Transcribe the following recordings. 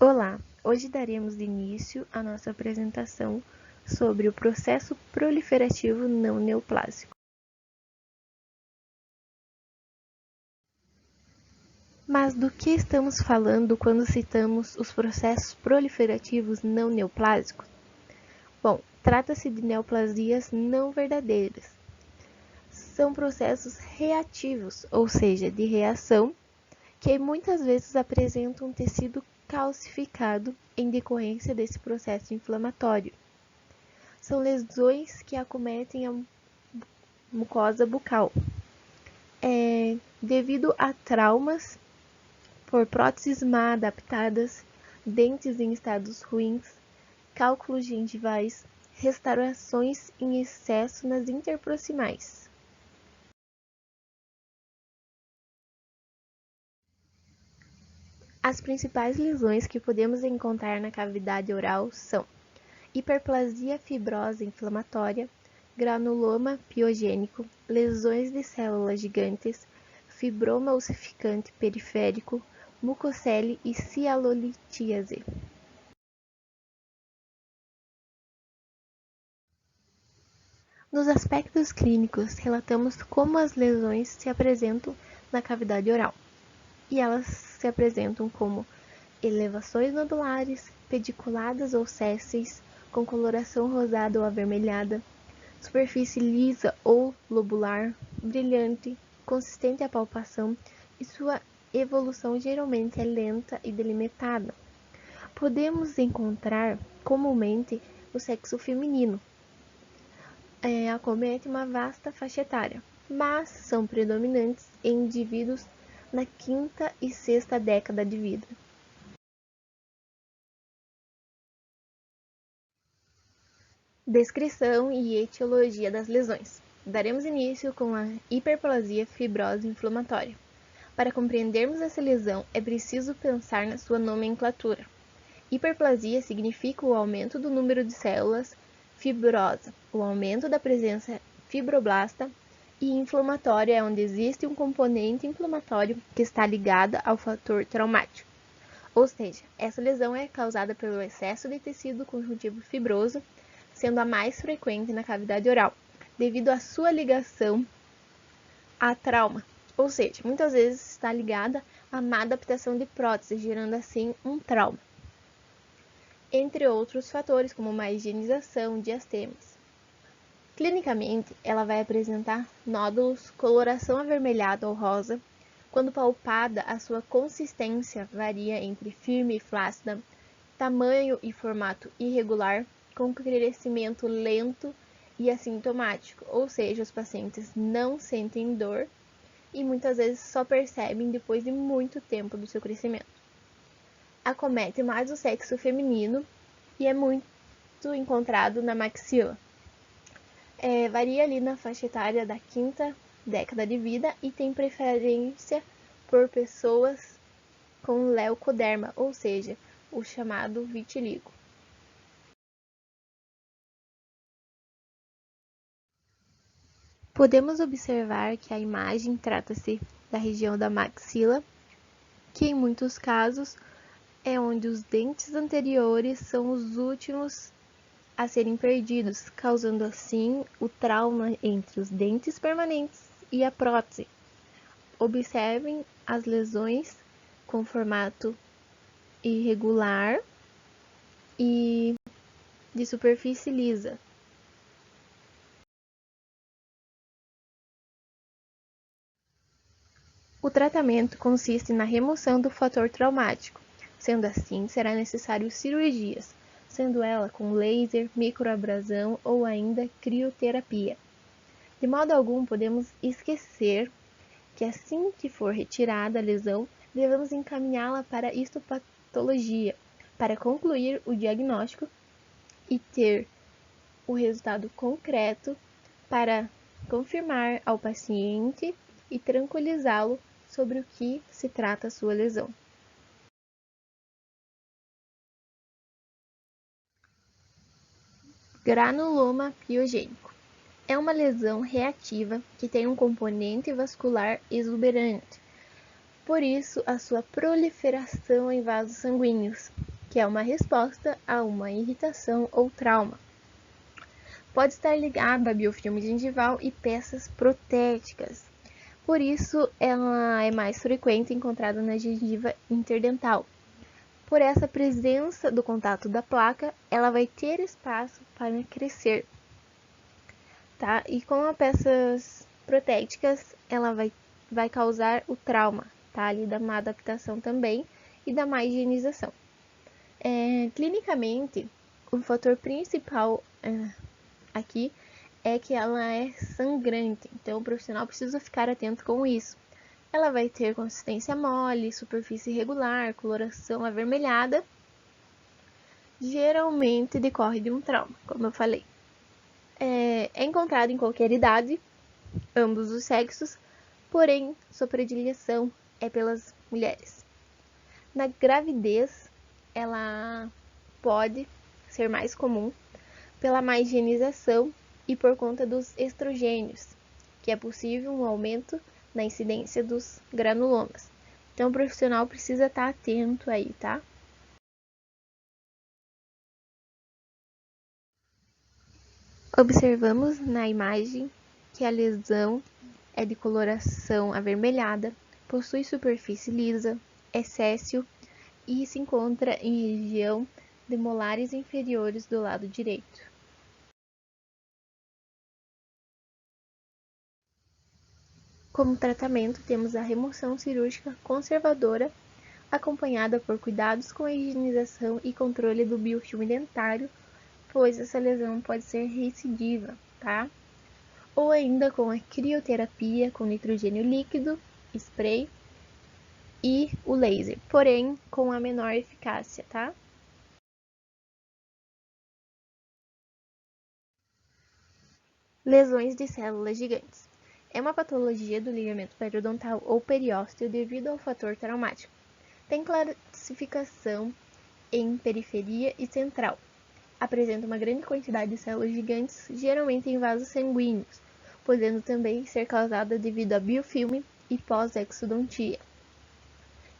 Olá, hoje daremos início à nossa apresentação sobre o processo proliferativo não neoplásico. Mas do que estamos falando quando citamos os processos proliferativos não neoplásicos? Bom, trata-se de neoplasias não verdadeiras. São processos reativos, ou seja, de reação, que muitas vezes apresentam um tecido calcificado em decorrência desse processo inflamatório. São lesões que acometem a mucosa bucal. Devido a traumas por próteses mal adaptadas, dentes em estados ruins, cálculos gengivais, restaurações em excesso nas interproximais. As principais lesões que podemos encontrar na cavidade oral são hiperplasia fibrosa inflamatória, granuloma piogênico, lesões de células gigantes, fibroma ossificante periférico, mucocele e cialolitíase. Nos aspectos clínicos, relatamos como as lesões se apresentam na cavidade oral, e elas se apresentam como elevações nodulares, pediculadas ou sésseis, com coloração rosada ou avermelhada, superfície lisa ou lobular, brilhante, consistente à palpação e sua evolução geralmente é lenta e delimitada. Podemos encontrar comumente o sexo feminino. Acomete uma vasta faixa etária, mas são predominantes em indivíduos na quinta e sexta década de vida. Descrição e etiologia das lesões. Daremos início com a hiperplasia fibrosa inflamatória. Para compreendermos essa lesão, é preciso pensar na sua nomenclatura. Hiperplasia significa o aumento do número de células, fibrosa, o aumento da presença fibroblasta, e inflamatória é onde existe um componente inflamatório que está ligado ao fator traumático. Ou seja, essa lesão é causada pelo excesso de tecido conjuntivo fibroso, sendo a mais frequente na cavidade oral, devido à sua ligação a trauma, ou seja, muitas vezes está ligada a má adaptação de prótese, gerando assim um trauma, entre outros fatores como má higienização, diastemas. Clinicamente, ela vai apresentar nódulos, coloração avermelhada ou rosa. Quando palpada, a sua consistência varia entre firme e flácida, tamanho e formato irregular, com crescimento lento e assintomático, ou seja, os pacientes não sentem dor e muitas vezes só percebem depois de muito tempo do seu crescimento. Acomete mais o sexo feminino e é muito encontrado na maxila. Varia ali na faixa etária da quinta década de vida e tem preferência por pessoas com leucoderma, ou seja, o chamado vitiligo. Podemos observar que a imagem trata-se da região da maxila, que em muitos casos é onde os dentes anteriores são os últimos a serem perdidos, causando assim o trauma entre os dentes permanentes e a prótese. Observem as lesões com formato irregular e de superfície lisa. O tratamento consiste na remoção do fator traumático. Sendo assim, será necessário cirurgias, sendo ela com laser, microabrasão ou ainda crioterapia. De modo algum, podemos esquecer que assim que for retirada a lesão, devemos encaminhá-la para a histopatologia, para concluir o diagnóstico e ter o resultado concreto para confirmar ao paciente e tranquilizá-lo sobre o que se trata a sua lesão. Granuloma piogênico. É uma lesão reativa que tem um componente vascular exuberante, por isso a sua proliferação em vasos sanguíneos. que é uma resposta a uma irritação ou trauma. Pode estar ligada a biofilme gengival e peças protéticas. Por isso, ela é mais frequente encontrada na gengiva interdental. Por essa presença do contato da placa, ela vai ter espaço para crescer, tá? E com as peças protéticas, ela vai causar o trauma, tá? Ali da má adaptação também e da má higienização. Clinicamente, o fator principal aqui é que ela é sangrante, então o profissional precisa ficar atento com isso. Ela vai ter consistência mole, superfície irregular, coloração avermelhada. Geralmente decorre de um trauma, como eu falei. É encontrado em qualquer idade, ambos os sexos, porém sua predileção é pelas mulheres. Na gravidez, ela pode ser mais comum pela má higienização e por conta dos estrogênios, que é possível um aumento na incidência dos granulomas. Então, o profissional precisa estar atento aí, tá? Observamos na imagem que a lesão é de coloração avermelhada, possui superfície lisa, é céssio e se encontra em região de molares inferiores do lado direito. Como tratamento, temos a remoção cirúrgica conservadora, acompanhada por cuidados com a higienização e controle do biofilme dentário, pois essa lesão pode ser recidiva, tá? Ou ainda com a crioterapia com nitrogênio líquido, spray e o laser, porém com a menor eficácia, tá? Lesões de células gigantes. É uma patologia do ligamento periodontal ou periósteo devido ao fator traumático. Tem classificação em periferia e central. Apresenta uma grande quantidade de células gigantes, geralmente em vasos sanguíneos, podendo também ser causada devido a biofilme e pós-exodontia.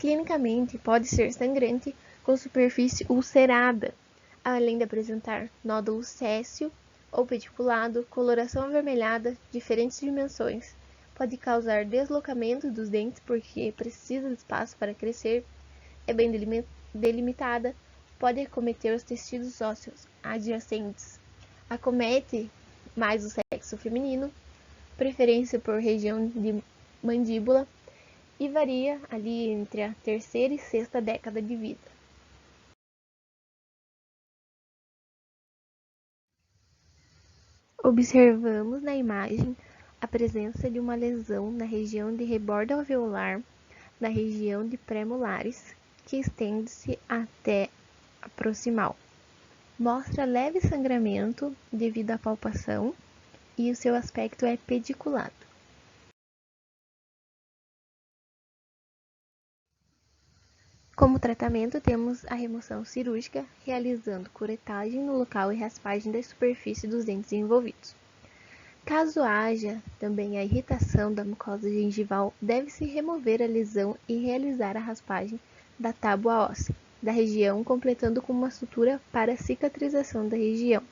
Clinicamente, pode ser sangrante com superfície ulcerada, além de apresentar nódulo céssio ou pediculado, coloração avermelhada, diferentes dimensões. Pode causar deslocamento dos dentes porque precisa de espaço para crescer, é bem delimitada, pode acometer os tecidos ósseos adjacentes. Acomete mais o sexo feminino, preferência por região de mandíbula, e varia ali entre a terceira e sexta década de vida. Observamos na imagem a presença de uma lesão na região de rebordo alveolar, na região de pré-molares, que estende-se até a proximal. Mostra leve sangramento devido à palpação e o seu aspecto é pediculado. Como tratamento, temos a remoção cirúrgica, realizando curetagem no local e raspagem da superfície dos dentes envolvidos. Caso haja também a irritação da mucosa gengival, deve-se remover a lesão e realizar a raspagem da tábua óssea da região, completando com uma sutura para a cicatrização da região.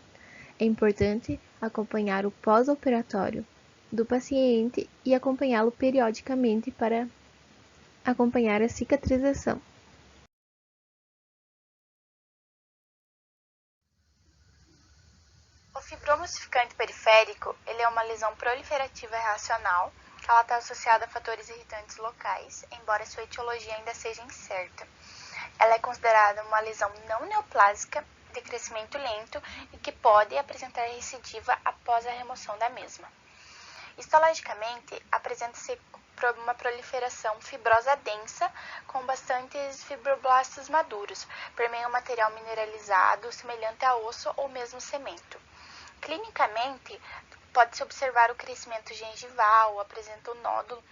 É importante acompanhar o pós-operatório do paciente e acompanhá-lo periodicamente para acompanhar a cicatrização. O fibroma ossificante periférico ele é uma lesão proliferativa reacional que ela está associada a fatores irritantes locais, embora sua etiologia ainda seja incerta. Ela é considerada uma lesão não neoplásica de crescimento lento e que pode apresentar recidiva após a remoção da mesma. Histologicamente, apresenta-se uma proliferação fibrosa densa com bastantes fibroblastos maduros, permeia um material mineralizado semelhante a osso ou mesmo cemento. Clinicamente, pode-se observar o crescimento gengival, apresenta o nódulo,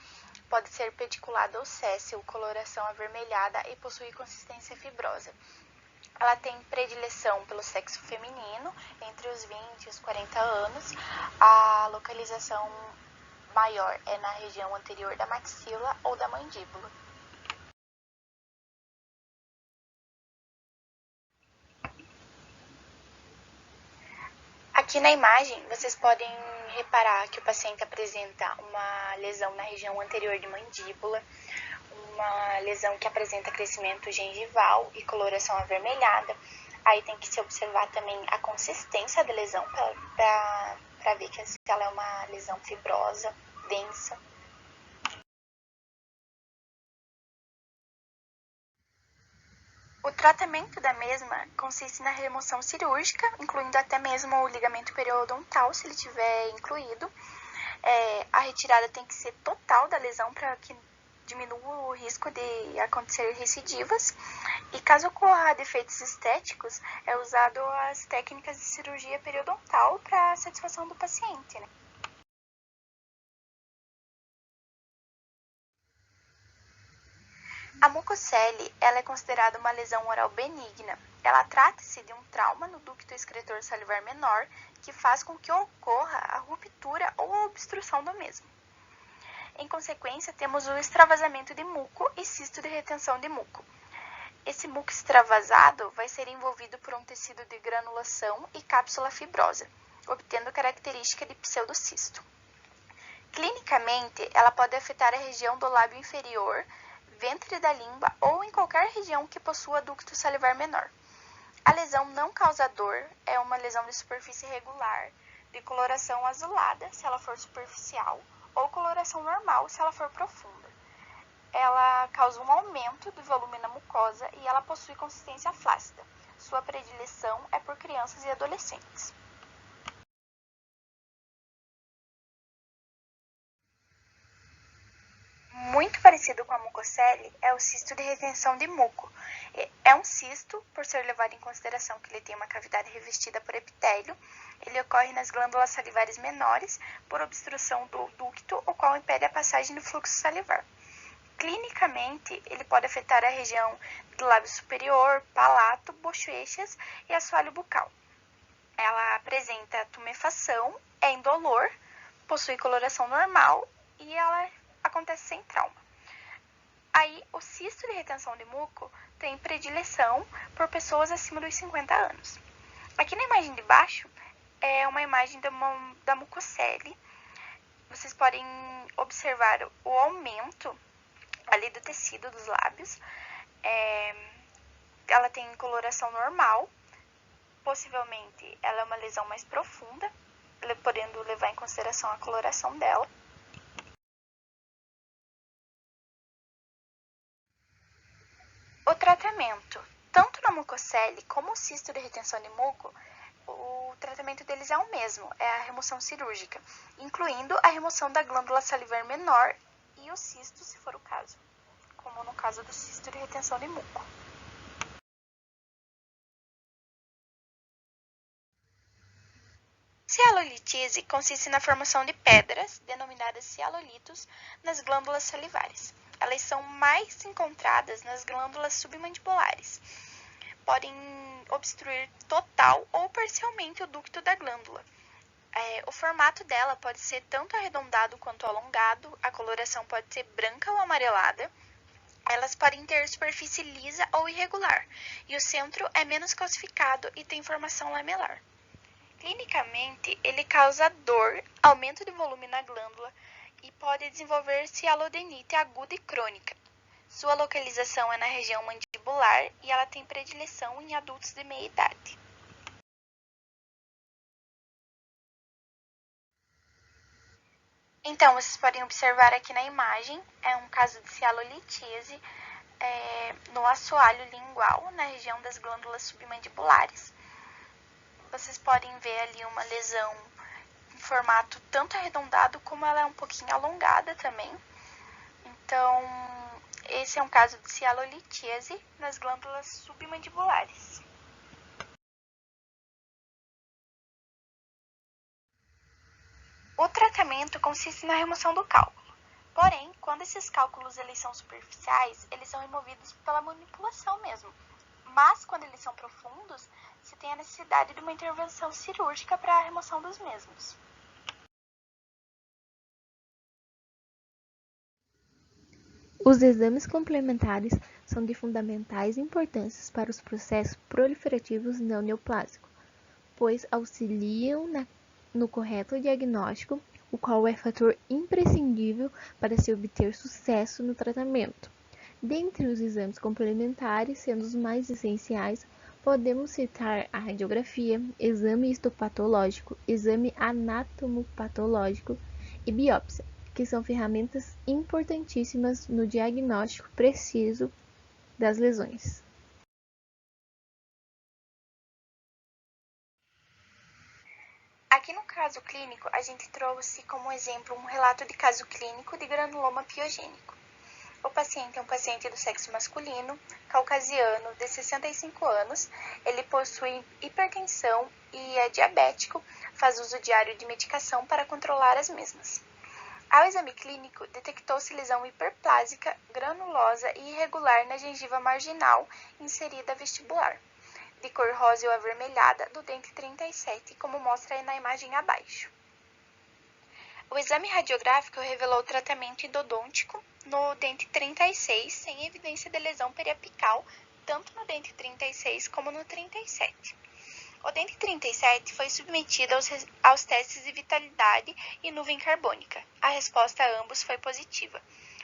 pode ser pediculado ou céssio, coloração avermelhada e possui consistência fibrosa. Ela tem predileção pelo sexo feminino, entre os 20 e os 40 anos. A localização maior é na região anterior da maxila ou da mandíbula. Aqui na imagem, vocês podem reparar que o paciente apresenta uma lesão na região anterior de mandíbula, uma lesão que apresenta crescimento gengival e coloração avermelhada. Aí tem que se observar também a consistência da lesão para ver se ela é uma lesão fibrosa, densa. O tratamento da mesma consiste na remoção cirúrgica, incluindo até mesmo o ligamento periodontal, se ele tiver incluído. A retirada tem que ser total da lesão para que diminua o risco de acontecer recidivas. E caso ocorra defeitos estéticos, é usado as técnicas de cirurgia periodontal para a satisfação do paciente, né? A mucocele, ela é considerada uma lesão oral benigna. Ela trata-se de um trauma no ducto excretor salivar menor que faz com que ocorra a ruptura ou a obstrução do mesmo. Em consequência, temos o extravasamento de muco e cisto de retenção de muco. Esse muco extravasado vai ser envolvido por um tecido de granulação e cápsula fibrosa, obtendo característica de pseudocisto. Clinicamente, ela pode afetar a região do lábio inferior, ventre da língua ou em qualquer região que possua ducto salivar menor. A lesão não causa dor, é uma lesão de superfície regular, de coloração azulada, se ela for superficial, ou coloração normal, se ela for profunda. Ela causa um aumento do volume na mucosa e ela possui consistência flácida. Sua predileção é por crianças e adolescentes. Muito parecido com a mucocele é o cisto de retenção de muco. É um cisto, por ser levado em consideração que ele tem uma cavidade revestida por epitélio. Ele ocorre nas glândulas salivares menores por obstrução do ducto, o qual impede a passagem do fluxo salivar. Clinicamente, ele pode afetar a região do lábio superior, palato, bochechas e assoalho bucal. Ela apresenta tumefação, é indolor, possui coloração normal e ela acontece sem trauma. Aí, o cisto de retenção de muco tem predileção por pessoas acima dos 50 anos. Aqui na imagem de baixo é uma imagem da mucocele. Vocês podem observar o aumento ali do tecido dos lábios. Ela tem coloração normal. Possivelmente, ela é uma lesão mais profunda, podendo levar em consideração a coloração dela. O tratamento, tanto na mucocele como o cisto de retenção de muco, o tratamento deles é o mesmo, é a remoção cirúrgica, incluindo a remoção da glândula salivar menor e o cisto, se for o caso, como no caso do cisto de retenção de muco. Cialolitise consiste na formação de pedras, denominadas cialolitos, nas glândulas salivares. Elas são mais encontradas nas glândulas submandibulares. Podem obstruir total ou parcialmente o ducto da glândula. O formato dela pode ser tanto arredondado quanto alongado, a coloração pode ser branca ou amarelada. Elas podem ter superfície lisa ou irregular, e o centro é menos calcificado e tem formação lamelar. Clinicamente, ele causa dor, aumento de volume na glândula e pode desenvolver cialodenite aguda e crônica. Sua localização é na região mandibular e ela tem predileção em adultos de meia idade. Então, vocês podem observar aqui na imagem, é um caso de cialolitise no assoalho lingual, na região das glândulas submandibulares. Vocês podem ver ali uma lesão em formato tanto arredondado como ela é um pouquinho alongada também. Então, esse é um caso de cialolitise nas glândulas submandibulares. O tratamento consiste na remoção do cálculo. Porém, quando esses cálculos eles são superficiais, eles são removidos pela manipulação mesmo. Mas, quando eles são profundos, se tem a necessidade de uma intervenção cirúrgica para a remoção dos mesmos. Os exames complementares são de fundamentais importância para os processos proliferativos não neoplásicos, pois auxiliam no correto diagnóstico, o qual é fator imprescindível para se obter sucesso no tratamento. Dentre os exames complementares, sendo os mais essenciais, podemos citar a radiografia, exame histopatológico, exame anatomopatológico e biópsia, que são ferramentas importantíssimas no diagnóstico preciso das lesões. Aqui no caso clínico, a gente trouxe como exemplo um relato de caso clínico de granuloma piogênico. O paciente é um paciente do sexo masculino, caucasiano, de 65 anos. Ele possui hipertensão e é diabético, faz uso diário de medicação para controlar as mesmas. Ao exame clínico, detectou-se lesão hiperplásica, granulosa e irregular na gengiva marginal inserida vestibular, de cor rosa ou avermelhada, do dente 37, como mostra aí na imagem abaixo. O exame radiográfico revelou tratamento endodôntico no dente 36, sem evidência de lesão periapical, tanto no dente 36 como no 37. O dente 37 foi submetido aos testes de vitalidade e nuvem carbônica. A resposta a ambos foi positiva.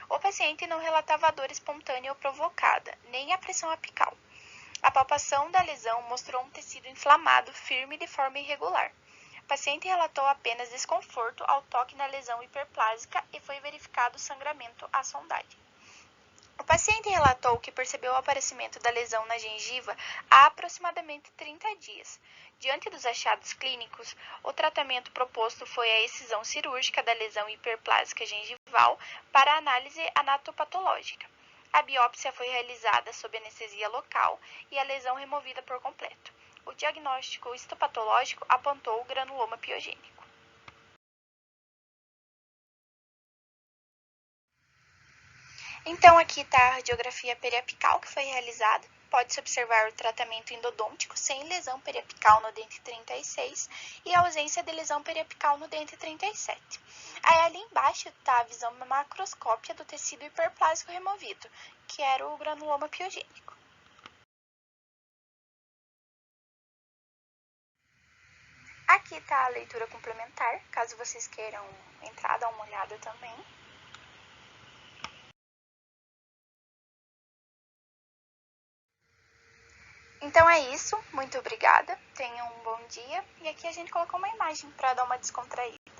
O paciente não relatava dor espontânea ou provocada, nem a pressão apical. A palpação da lesão mostrou um tecido inflamado, firme de forma irregular. O paciente relatou apenas desconforto ao toque na lesão hiperplásica e foi verificado sangramento à sondagem. O paciente relatou que percebeu o aparecimento da lesão na gengiva há aproximadamente 30 dias. Diante dos achados clínicos, o tratamento proposto foi a excisão cirúrgica da lesão hiperplásica gengival para análise anatopatológica. A biópsia foi realizada sob anestesia local e a lesão removida por completo. O diagnóstico histopatológico apontou o granuloma piogênico. Então, aqui está a radiografia periapical que foi realizada. Pode-se observar o tratamento endodôntico sem lesão periapical no dente 36 e a ausência de lesão periapical no dente 37. Aí, ali embaixo está a visão macroscópia do tecido hiperplásico removido, que era o granuloma piogênico. Aqui está a leitura complementar, caso vocês queiram entrar, dar uma olhada também. Então é isso, muito obrigada, tenham um bom dia. E aqui a gente colocou uma imagem para dar uma descontraída.